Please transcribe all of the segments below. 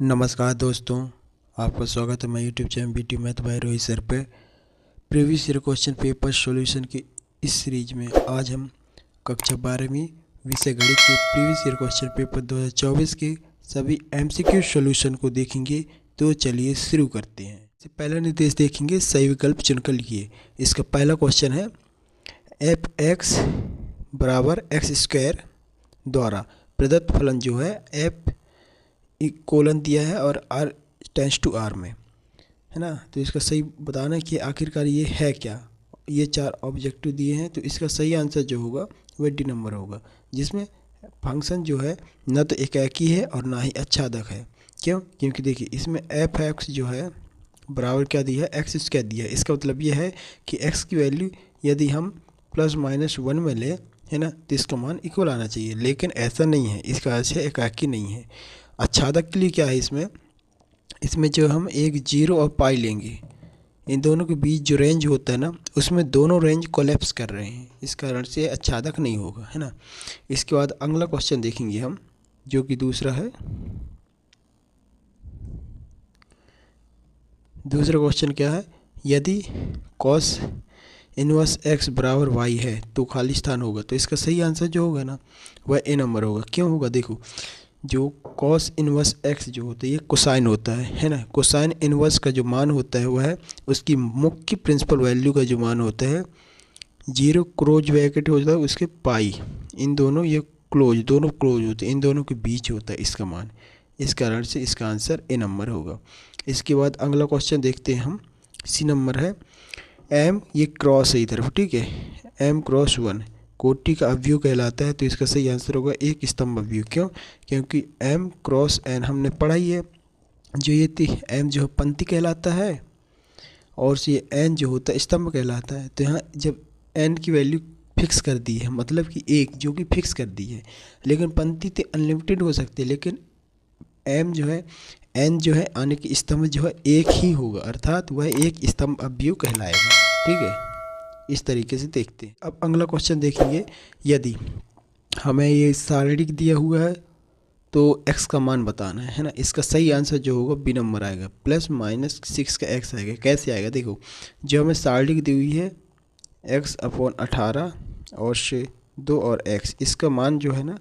नमस्कार दोस्तों, आपका स्वागत है मैं YouTube channel BT math by Rohit sir पे। Previous year question paper solution की इस सीरीज में आज हम कक्षा 12वीं विषय गणित के प्रीवियस ईयर क्वेश्चन पेपर 2024 के सभी एमसीक्यू सॉल्यूशन को देखेंगे। तो चलिए शुरू करते हैं। पहला निर्देश देखेंगे, सही विकल्प चुनकर लिखिए। इसका पहला क्वेश्चन है एफ एक्स बराबर एक्स स्क्वायर द्वारा प्रदत्त फलन जो है एफ कोलन दिया है और आर टेंस टू आर में है ना। तो इसका सही बताना है कि आखिरकार ये है क्या। ये चार ऑब्जेक्टिव दिए हैं, तो इसका सही आंसर जो होगा वह डी नंबर होगा, जिसमें फंक्शन जो है न तो एकाकी है और ना ही आच्छादक है। क्यों? क्योंकि देखिए इसमें एफ एक्स जो है बराबर क्या दिया है, एक्स स्क्वायर दिया है। इसका मतलब ये है कि एक्स की वैल्यू यदि हम +-1 में ले है ना, तो इसका मान इक्वल आना चाहिए, लेकिन ऐसा नहीं है। इसका अर्थ है एकाकी नहीं है। आच्छादक के लिए क्या है, इसमें जो हम एक 0 और पाई लेंगे, इन दोनों के बीच जो रेंज होता है ना, उसमें दोनों रेंज कोलैप्स कर रहे हैं, इस कारण से आच्छादक नहीं होगा, है ना। इसके बाद अगला क्वेश्चन देखेंगे हम, जो कि दूसरा क्वेश्चन क्या है, यदि cos इनवर्स x बराबर y है तो खाली स्थान होगा। तो इसका सही आंसर जो होगा ना वह ए नंबर होगा। क्यों होगा? देखो, जो cos इनवर्स x जो होता है ये कोसाइन होता है ना। कोसाइन इनवर्स का जो मान होता है वह है उसकी मुख्य प्रिंसिपल वैल्यू का जो मान होता है 0 क्लोज ब्रैकेट होता है उसके पाई, इन दोनों ये दोनों क्लोज होते हैं, इन दोनों के बीच होता है इसका मान। इस कारण से इसका आंसर ए नंबर होगा। इसके बाद अगला क्वेश्चन देखते हैं हम, सी नंबर है एम, ये क्रॉस है इधर, ठीक है, m क्रॉस 1 कोटि का अवयव कहलाता है। तो इसका सही आंसर होगा एक स्तंभ अवयव। क्यों? क्योंकि m क्रॉस n हमने पढ़ाई है, जो ये m जो पंक्ति कहलाता है और ये n जो होता है स्तंभ कहलाता है। तो यहाँ जब n की वैल्यू फिक्स कर दी है, मतलब कि एक जो कि फिक्स कर दी है, लेकिन पंक्ति तो अनलिमिटेड हो सकती है, लेकिन m जो है n जो है आने की स्तंभ जो है एक ही होगा, अर्थात वह एक स्तंभ अवयव कहलाएगा। ठीक है, इस तरीके से देखते हैं। अब अगला क्वेश्चन देखेंगे, यदि हमें ये सारणिक दिया हुआ है तो x का मान बताना है ना। इसका सही आंसर जो होगा बी नंबर आएगा, +-6 का x आएगा। कैसे आएगा? देखो, जो हमें सारणिक दी हुई है x/18 और से 2 और x, इसका मान जो है ना,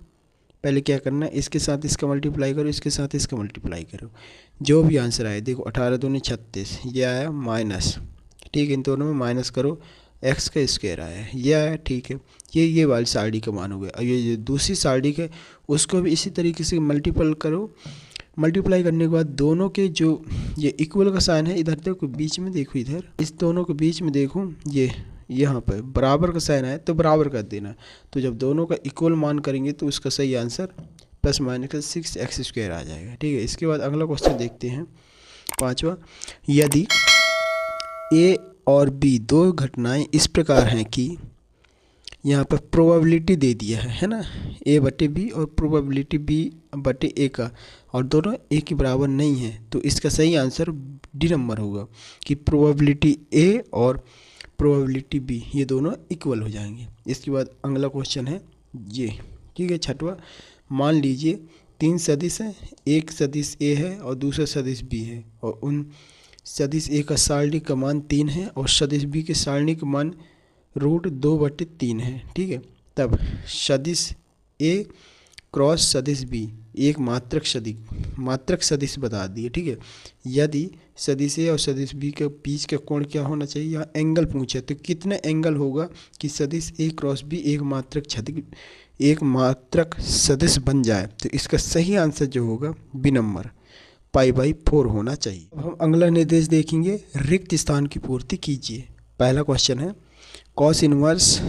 पहले क्या करना है, इसके साथ इसका मल्टीप्लाई करो, इसके साथ इसका मल्टीप्लाई करो, जो भी आंसर आए। देखो 18 दूनी 36, ये आया माइनस, ठीक है, इन दोनों में माइनस करो, एक्स का स्क्वायर आया, ये आया, ठीक है। ये वाली सारणी का मान हो गया। अब ये जो दूसरी सारणी है उसको भी इसी तरीके से मल्टीपल करो। मल्टीप्लाई करने के बाद दोनों के जो ये इक्वल का साइन है, इधर देखो बीच में, देखो इधर इस दोनों के बीच में देखो, ये यहाँ पर बराबर का साइन आया तो बराबर कर देना। तो जब दोनों का इक्वल मान करेंगे तो उसका सही आंसर +-6x² आ जाएगा। ठीक है, इसके बाद अगला क्वेश्चन देखते हैं, पाँचवा, यदि ए और बी दो घटनाएं इस प्रकार हैं कि यहाँ पर प्रोबेबिलिटी दे दिया है ना, a/b और प्रोबेबिलिटी b/a का, और दोनों a के बराबर नहीं है, तो इसका सही आंसर डी नंबर होगा कि प्रोबेबिलिटी a और प्रोबेबिलिटी b ये दोनों इक्वल हो जाएंगे। इसके बाद अगला क्वेश्चन है ये, ठीक है, छठवा, मान लीजिए 3 सदिश हैं, एक सदिश a है और दूसरा सदिश b है, और उन सदिश a का सारणी का मान 3 है और सदिश b के सारणी का मान √2/3 है। ठीक है, तब सदिश a क्रॉस सदिश b एक मात्रक सदिश बता दिए। ठीक है, यदि सदिश a और सदिश b के बीच का कोण क्या होना चाहिए, यहाँ एंगल पूछे, तो कितने एंगल होगा कि सदिश a क्रॉस b एक मात्रक सदिश बन जाए। तो इसका सही आंसर जो होगा बी नंबर π/4 होना चाहिए। अब हम अगला निर्देश देखेंगे, रिक्त स्थान की पूर्ति कीजिए। पहला क्वेश्चन है, cos इनवर्स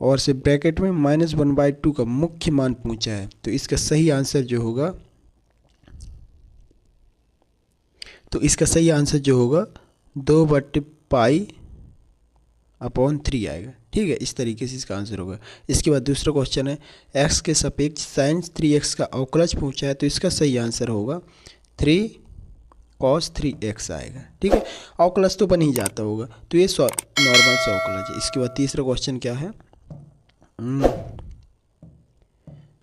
और से ब्रैकेट में -1/2 का मुख्य मान पूछा है। तो इसका सही आंसर जो होगा, 2/π/3 आएगा। ठीक है, इस तरीके से इसका आंसर होगा। इसके बाद दूसरा क्वेश्चन है, x के सापेक्ष sin 3x का अवकलज पूछा है। तो इसका सही आंसर होगा 3 cos 3x आएगा। ठीक है, अवकलज तो बन ही जाता होगा, तो ये नॉर्मल सा अवकलज है। इसके बाद तीसरा क्वेश्चन क्या है,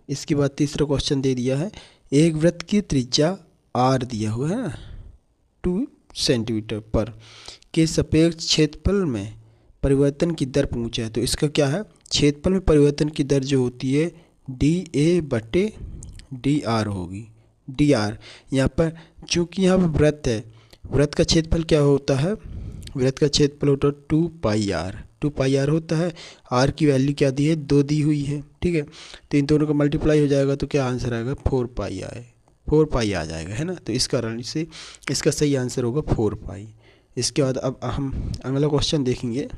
इसके बाद तीसरा क्वेश्चन दे दिया है, एक वृत्त की त्रिज्या आर दिया हुआ है ना 2 सेंटीमीटर पर के सापेक्ष क्षेत्रफल में परिवर्तन की दर पूछा है। तो इसका क्या है, क्षेत्रफल में परिवर्तन की दर जो होती है dA/dr होगी। dr यहाँ पर चूँकि यहाँ पर वृत्त है, वृत्त का क्षेत्रफल क्या होता है, वृत्त का क्षेत्रफल होता है 2πr होता है। r की वैल्यू क्या दी है, 2 दी हुई है, ठीक है। तो इन दोनों का मल्टीप्लाई हो जाएगा तो क्या आंसर आएगा, 4π आ जाएगा, है ना। तो इस कारण से इसका सही आंसर होगा 4π। इसके बाद अब हम अगला क्वेश्चन देखेंगे।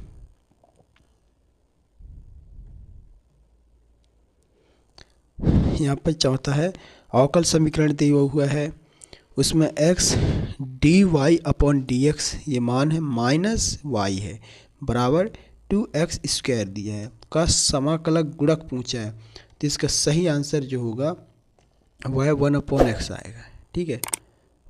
यहाँ पर चौथा है, अवकल समीकरण दिया हुआ है, उसमें x dy/dx ये मान है -y है बराबर 2x² दिया है का समाकलक गुणक पूछा है। तो इसका सही आंसर जो होगा वह 1/x आएगा, ठीक है।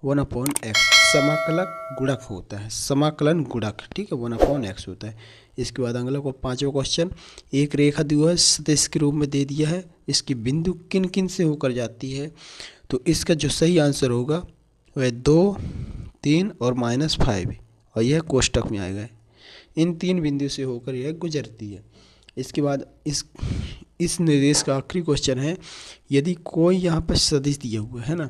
1/x समाकलक गुणक होता है, समाकलन गुणक, ठीक है, 1/x होता है। इसके बाद अगला को 5वां क्वेश्चन, एक रेखा दिया है सदिश के रूप में दे दिया है, इसकी बिंदु किन किन से होकर जाती है। तो इसका जो सही आंसर होगा वह 2, 3 और -5 और यह कोष्टक में आएगा। इन 3 बिंदु से होकर यह गुजरती है। इसके बाद इस निर्देश का आखिरी क्वेश्चन है, यदि कोई यहाँ पर सदिश दिया हुआ है ना,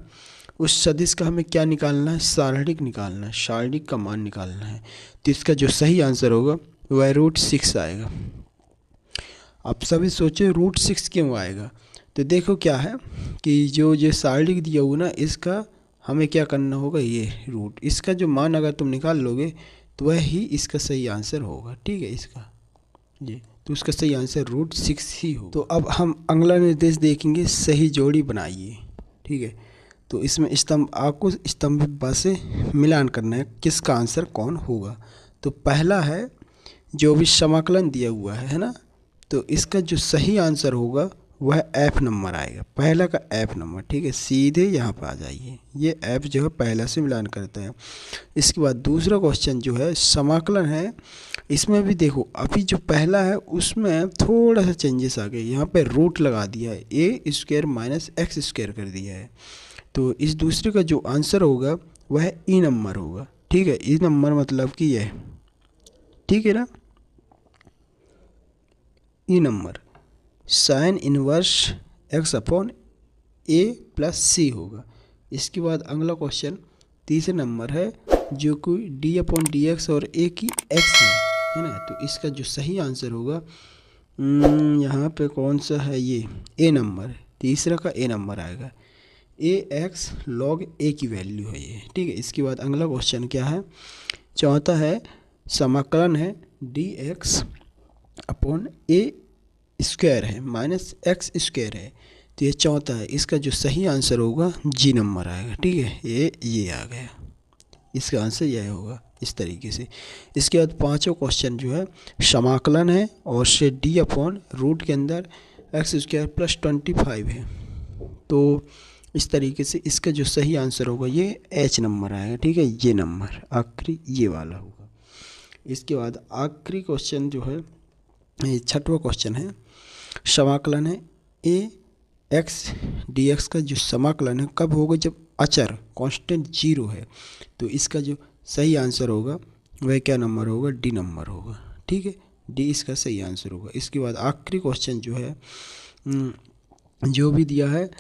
उस सदिश का हमें क्या निकालना है, सारणिक निकालना है, सारणिक का मान निकालना है। तो इसका जो सही आंसर होगा वह √6 आएगा। आप सभी सोचे √6 क्यों आएगा। तो देखो क्या है कि जो सारणिक दिया हुआ ना, इसका हमें क्या करना होगा, ये रूट, इसका जो मान अगर तुम निकाल लोगे तो वह ही इसका सही आंसर होगा, ठीक है। इसका ये तो उसका सही आंसर √6 ही हो। तो अब हम अगला निर्देश देखेंगे, सही जोड़ी बनाइए, ठीक है। तो इसमें आपको स्तंभ ब से मिलान करना है, किसका आंसर कौन होगा। तो पहला है जो भी समाकलन दिया हुआ है ना, तो इसका जो सही आंसर होगा वह F नंबर आएगा, पहला का F नंबर, ठीक है। सीधे यहाँ पर आ जाइए, ये F जो है पहला से मिलान करता है। इसके बाद दूसरा क्वेश्चन जो है समाकलन है, इसमें भी देखो अभी जो पहला है उसमें थोड़ा सा चेंजेस आ गए, यहाँ पे रूट लगा दिया है, a² - x² कर दिया है। तो इस दूसरे का जो आंसर होगा वह ई नंबर होगा, ठीक है। ई नंबर मतलब कि यह, ठीक है ना, ई number sin inverse x/a + c होगा। इसके बाद अगला क्वेश्चन तीसरे नंबर है, जो कि d/dx और a की x है ना। तो इसका जो सही आंसर होगा यहाँ पे कौन सा है, ये a नंबर, तीसरा का a नंबर आएगा, ax log a की वैल्यू है ये, ठीक है। इसके बाद अगला क्वेश्चन क्या है, चौथा है, समाकलन है dx/a² है -x² है। तो ये चौथा है, इसका जो सही आंसर होगा जी नंबर आएगा, ठीक है। ये आ गया, इसका आंसर यह होगा इस तरीके से। इसके बाद 5वां क्वेश्चन जो है समाकलन है और से d/रूट के अंदर x² + 25 है। तो इस तरीके से इसका जो सही आंसर होगा ये h नंबर आएगा, ठीक है, ये नंबर आखिरी ये वाला होगा। इसके बाद आखिरी क्वेश्चन जो है, ये 6वां क्वेश्चन है, समाकलन है ax dx का जो समाकलन है कब होगा, जब अचर कांस्टेंट 0 है। तो इसका जो सही आंसर होगा वह क्या नंबर होगा, डी नंबर होगा, ठीक है, डी इसका सही आंसर होगा। इसके बाद आखिरी क्वेश्चन जो है, जो भी दिया है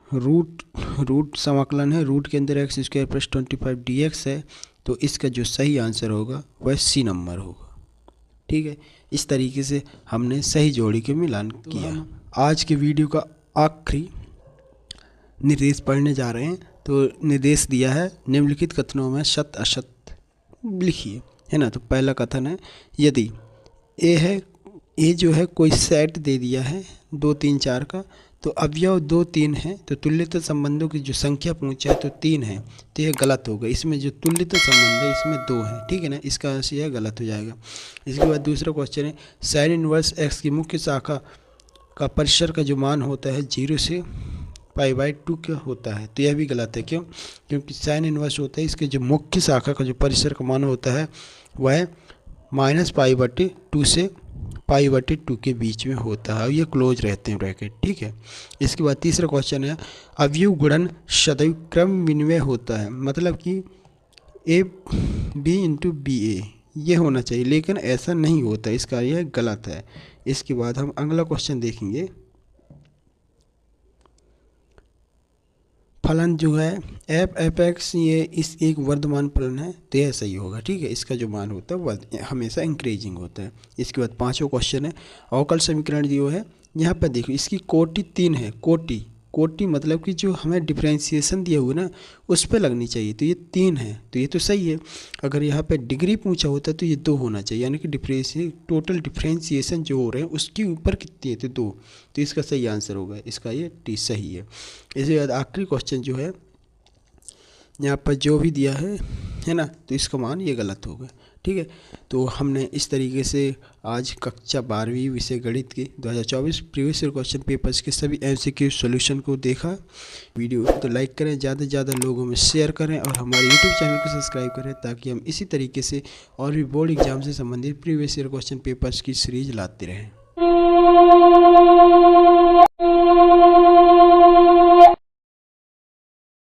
रूट समाकलन है, रूट के अंदर x² + 25 dx है। तो इसका जो सही आंसर होगा वह सी नंबर होगा, ठीक है। इस तरीके से हमने सही जोड़ी के मिलान किया। आज के वीडियो का आखिरी निर्देश पढ़ने जा रहे हैं। तो निर्देश दिया है, निम्नलिखित कथनों में सत्य असत्य लिखिए, है ना। तो पहला कथन है, यदि ए है, ए जो है कोई सेट दे दिया है 2 3 4 का, तो अवयव 2 3 है, तो तुल्यता संबंधों की जो संख्या पूछा है तो 3 है, तो यह गलत होगा। इसमें जो तुल्यता संबंध है इसमें 2 है, ठीक है ना, इसका आंसर यह गलत हो जाएगा। इसके बाद दूसरा क्वेश्चन है, साइन इनवर्स x की मुख्य शाखा का परिसर का जो मान होता है 0 से π/2 का होता है, तो यह भी गलत है। क्यों? क्योंकि साइन इनवर्स होता है, इसके जो मुख्य शाखा का जो परिसर का मान होता है वह -π/2 से π/2 के बीच में होता है और ये क्लोज रहते हैं ब्रैकेट, ठीक है। इसके बाद तीसरा क्वेश्चन है, अवयव गुणन सदैव क्रम विनिमय होता है, मतलब कि AB/BA ये होना चाहिए, लेकिन ऐसा नहीं होता, इसका यह गलत है। इसके बाद हम अगला क्वेश्चन देखेंगे, फलन जो है f(x) ये इस एक वर्धमान फलन है, तो यह सही होगा, ठीक है। इसका जो मान होता है वह हमेशा इंक्रीजिंग होता है। इसके बाद पांचवा क्वेश्चन है, अवकल समीकरण जो है यहाँ पर देखो इसकी कोटि 3 है, कोटि मतलब कि जो हमें डिफ्रेंशिएशन दिया हुआ ना उस पर लगनी चाहिए, तो ये 3 है, तो ये तो सही है। अगर यहाँ पे डिग्री पूछा होता तो ये 2 होना चाहिए, यानी कि टोटल डिफ्रेंशिएशन जो हो रहे हैं उसके ऊपर कितनी है, तो 2, तो इसका सही आंसर होगा, इसका ये टी सही है। इसके बाद आखिरी क्वेश्चन जो है यहाँ पर जो भी दिया है ना, तो इसका मान ये गलत होगा, ठीक है। तो हमने इस तरीके से आज कक्षा 12वीं विषय गणित के 2024 प्रीवियस ईयर क्वेश्चन पेपर्स के सभी MCQ सॉल्यूशन को देखा। वीडियो तो लाइक करें, ज़्यादा से ज़्यादा लोगों में शेयर करें और हमारे YouTube चैनल को सब्सक्राइब करें, ताकि हम इसी तरीके से और भी बोर्ड एग्जाम से संबंधित प्रीवियस ईयर क्वेश्चन पेपर्स की सीरीज लाते रहें।